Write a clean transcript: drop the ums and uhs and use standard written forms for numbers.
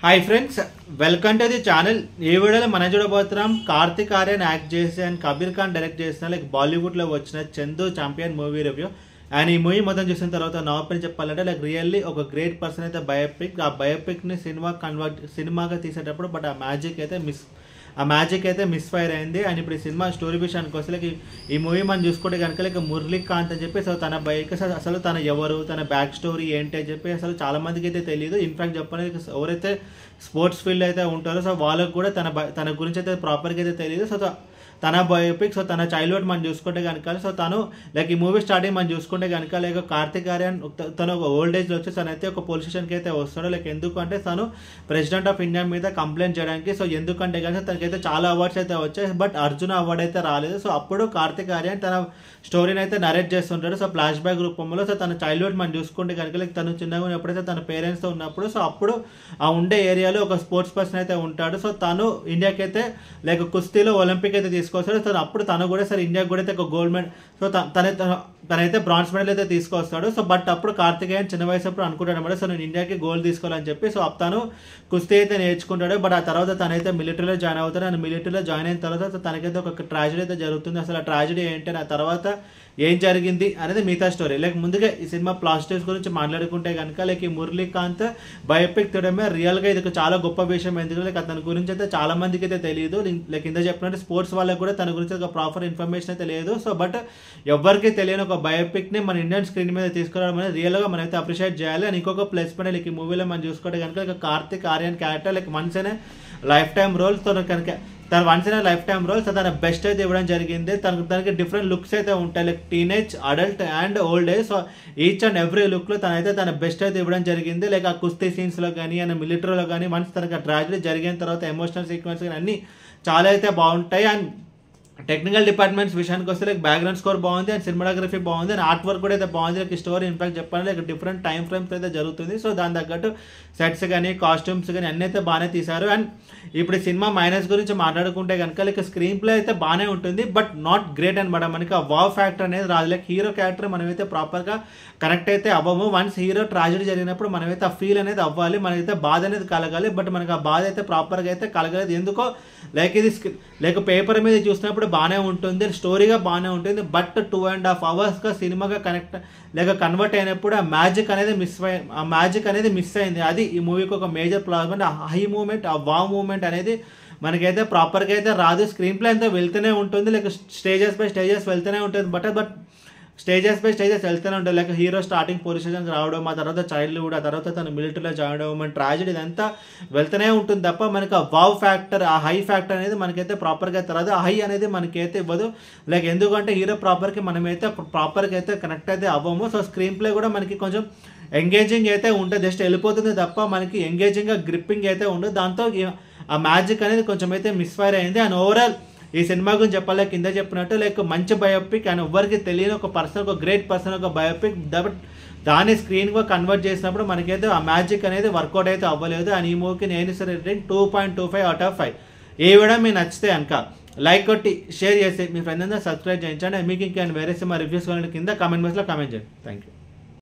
Hi friends, welcome to the channel. ఈ వీడియోలో మనం చూడబోతున్నాం కార్తిక్ ఆర్యన్ యాక్ట్ చేసి అండ్ కబీర్ ఖాన్ డైరెక్ట్ చేసిన బాలీవుడ్లో వచ్చిన Chandu champion movie review. And ఈ మూవీ మొత్తం చూసిన తర్వాత నా ఒపీనియన్ చెప్పాలంటే రియల్లీ ఒక గ్రేట్ పర్సన్ అయితే బయోపిక్. ఆ బయోపిక్ని సినిమాగా తీసేటప్పుడు బట్ ఆ మ్యాజిక్ అయితే మిస్ ఫైర్ అయింది. అండ్ ఇప్పుడు ఈ సినిమా స్టోరీ విషయానికి వస్తే ఈ మూవీ మనం చూసుకుంటే కనుక మురళీకాంత్ అని చెప్పి తన బైక్ అసలు తన ఎవరు, తన బ్యాక్ స్టోరీ ఏంటి అని చెప్పి అసలు చాలా మందికి అయితే తెలియదు. ఇన్ఫాక్ట్ చెప్పాలంటే ఎవరైతే స్పోర్ట్స్ ఫీల్డ్ అయితే ఉంటారో వాళ్ళకు కూడా తన గురించి అయితే ప్రాపర్గా అయితే తెలియదు. తన బయోపిక్ తన చైల్డ్హుడ్ మనం చూసుకుంటే కనుక తను ఈ మూవీ స్టార్టింగ్ మనం చూసుకుంటే కనుక కార్తిక్ ఆర్యన్ తను ఒక ఓల్డ్ ఏజ్లో వచ్చి తనైతే ఒక పోలీస్ స్టేషన్కి అయితే వస్తాడు. ఎందుకంటే తను ప్రెసిడెంట్ ఆఫ్ ఇండియా మీద కంప్లైంట్ చేయడానికి. ఎందుకంటే కనుక తనకైతే చాలా అవార్డ్స్ అయితే వచ్చాయి, బట్ అర్జున అవార్డ్ అయితే రాలేదు. అప్పుడు కార్తిక్ ఆర్యన్ తన స్టోరీని అయితే నరేట్ చేస్తుంటాడు ఫ్లాష్ బ్యాక్ రూపంలో. తన చైల్డ్హుడ్ మనం చూసుకుంటే కనుక తను చిన్నగా ఉన్నప్పుడైతే తన పేరెంట్స్తో ఉన్నప్పుడు అప్పుడు ఆ ఉండే ఏరియాలో ఒక స్పోర్ట్స్ పర్సన్ అయితే ఉంటాడు. తను ఇండియాకి అయితే కుస్తీలో ఒలింపిక్ అయితే తీసుకొస్తాడు. అప్పుడు తను కూడా ఇండియాకి కూడా అయితే ఒక గోల్డ్ మెడల్ తనైతే బ్రాంజ్ మెడల్ అయితే తీసుకొస్తాడు. బట్ అప్పుడు కార్తికేయన్ చిన్న వయసు అప్పుడు అనుకుంటాడు అనమాట, నేను ఇండియాకి గోల్డ్ తీసుకోవాలని చెప్పి. తను కుస్తీ అయితే నేర్చుకుంటాడు. బట్ ఆ తర్వాత తనైతే మిలిటరీలో జాయిన్ అవుతాడు. అండ్ మిలిటరీలో జాయిన్ అయిన తర్వాత తనకైతే ఒక ట్రాజడీ అయితే జరుగుతుంది. అసలు ఆ ట్రాజడీ ఏంటి, ఆ తర్వాత ఏం జరిగింది అనేది మిగతా స్టోరీ. ముందుగా ఈ సినిమా ప్లాస్టర్స్ గురించి మాట్లాడుకుంటే కనుక ఈ మురళీకాంత్ బయోపిక్ తీయడమే రియల్గా ఇది చాలా గొప్ప విషయం. ఎందుకంటే అతని గురించి అయితే చాలా మందికి అయితే తెలియదు. కింద చెప్పినట్టు స్పోర్ట్స్ వాళ్ళకి కూడా తన గురించి ఒక ప్రాపర్ ఇన్ఫర్మేషన్ అయితే లేదు. బట్ ఎవరికి తెలియని ఒక బయోపిక్ని మన ఇండియన్ స్క్రీన్ మీద తీసుకురావడం అనేది రియల్గా మనం అయితే అప్రిషియేట్ చేయాలి. అండ్ ఇంకొక ప్లస్ పాయింట్ ఈ మూవీలో మనం చూసుకుంటే కనుక Kartik Aaryan character once in life time role తన once in life time roles తన బెస్ట్ అయితే ఇవ్వడం జరిగింది. తనకి డిఫరెంట్ లుక్స్ అయితే ఉంటాయి, teenage, adult and old age. Each and every లుక్లో తనైతే తన బెస్ట్ అయితే ఇవ్వడం జరిగింది. ఆ కుస్తీ సీన్స్లో కానీ అండ్ మిలిటరీలో కానీ వన్స్ తనకి ట్రాజడీ జరిగిన తర్వాత ఎమోషనల్ సీక్వెన్స్ కానీ అన్నీ చాలా అయితే బాగుంటాయి. అండ్ టెక్నికల్ డిపార్ట్మెంట్స్ విషయానికి వస్తే బ్యాక్గ్రౌండ్ స్కోర్ బాగుంది అండ్ సినిమాటోగ్రఫీ బాగుంది అండ్ ఆర్ట్ వర్క్ కూడా అయితే బాగుంది. స్టోరీ ఇన్ఫాక్ట్ చెప్పాలంటే డిఫరెంట్ టైం ఫ్రేమ్స్ అయితే జరుగుతుంది. దాని తగ్గట్టు సెట్స్ కానీ కాస్ట్యూమ్స్ కానీ అన్నీ అయితే బాగానే తీశారు. అండ్ ఇప్పుడు సినిమా మైనస్ గురించి మాట్లాడుకుంటే కనుక స్క్రీన్ ప్లే అయితే బాగానే ఉంటుంది, బట్ నాట్ గ్రేట్ అనమాట. మనకి ఆ వావ్ ఫ్యాక్టర్ అనేది రాదు. హీరో క్యారెక్టర్ మనమైతే ప్రాపర్గా కనెక్ట్ అయితే అవ్వము. వన్స్ హీరో ట్రాజడీ జరిగినప్పుడు మనమైతే ఆ ఫీల్ అనేది అవ్వాలి, మనకైతే బాధ అనేది కలగాలి. బట్ మనకి ఆ బాధ అయితే ప్రాపర్గా అయితే కలగలేదు. ఎందుకో ఇది పేపర్ మీద చూసినప్పుడు బాగానే ఉంటుంది, స్టోరీగా బాగానే ఉంటుంది. బట్ 2.5 hours సినిమాగా కన్వర్ట్ అయినప్పుడు ఆ మ్యాజిక్ అనేది మిస్ అయింది. అది ఈ మూవీకి ఒక మేజర్ ప్లాస్. ఆ హై మూమెంట్, ఆ వావ్ మూమెంట్ అనేది మనకైతే ప్రాపర్గా అయితే రాదు. స్క్రీన్ ప్లే అంతా వెళ్తూనే ఉంటుంది, స్టేజెస్ బై స్టేజెస్ వెళ్తూనే ఉంటుంది. బట్ స్టేజెస్ బై స్టేజెస్ వెళ్తూనే ఉంటుంది. హీరో స్టార్టింగ్ పొజిషన్కి రావడం, ఆ తర్వాత చైల్డ్హుడ్, ఆ తర్వాత తను మిలిటరీలో జాయిన్ అవ్వడం, ట్రాజడీ, ఇదంతా వెళ్తూనే ఉంటుంది తప్ప మనకి ఆ వావ్ ఫ్యాక్టర్, ఆ హై ఫ్యాక్టర్ అనేది మనకైతే ప్రాపర్గా అయితే రాదు. ఆ హై అనేది మనకైతే ఇవ్వదు. ఎందుకంటే హీరో మనమైతే ప్రాపర్గా అయితే కనెక్ట్ అయితే అవ్వము. స్క్రీన్ ప్లే కూడా మనకి కొంచెం ఎంగేజింగ్ అయితే ఉంటుంది, జస్ట్ వెళ్ళిపోతుంది తప్ప మనకి ఎంగేజింగ్గా గ్రిప్పింగ్ అయితే ఉండదు. దాంతో ఆ మ్యాజిక్ అనేది కొంచెం అయితే మిస్ఫైర్ అయింది. అండ్ ఓవరాల్ ఈ సినిమా గురించి చెప్పాలి, కింద చెప్పినట్టు మంచి బయోపిక్ అండ్ ఎవరికి తెలియని ఒక పర్సన్, ఒక గ్రేట్ పర్సన్, ఒక బయోపిక్. దాన్ని స్క్రీన్గా కన్వర్ట్ చేసినప్పుడు మనకైతే ఆ మ్యాజిక్ అనేది వర్కౌట్ అయితే అవ్వలేదు. అండ్ ఈ మూవీకి నేను ఇస్తే rating 2.25 out of 5. A video మీకు నచ్చితే కనుక లైక్ కొట్టి షేర్ చేసి మీ ఫ్రెండ్స్ అందరూ సబ్స్క్రైబ్ చేయించండి. మీకు ఇంకా వేరే సినిమా రివ్యూస్ కింద కామెంట్ బాక్స్లో కామెంట్ చేయండి. Thank you.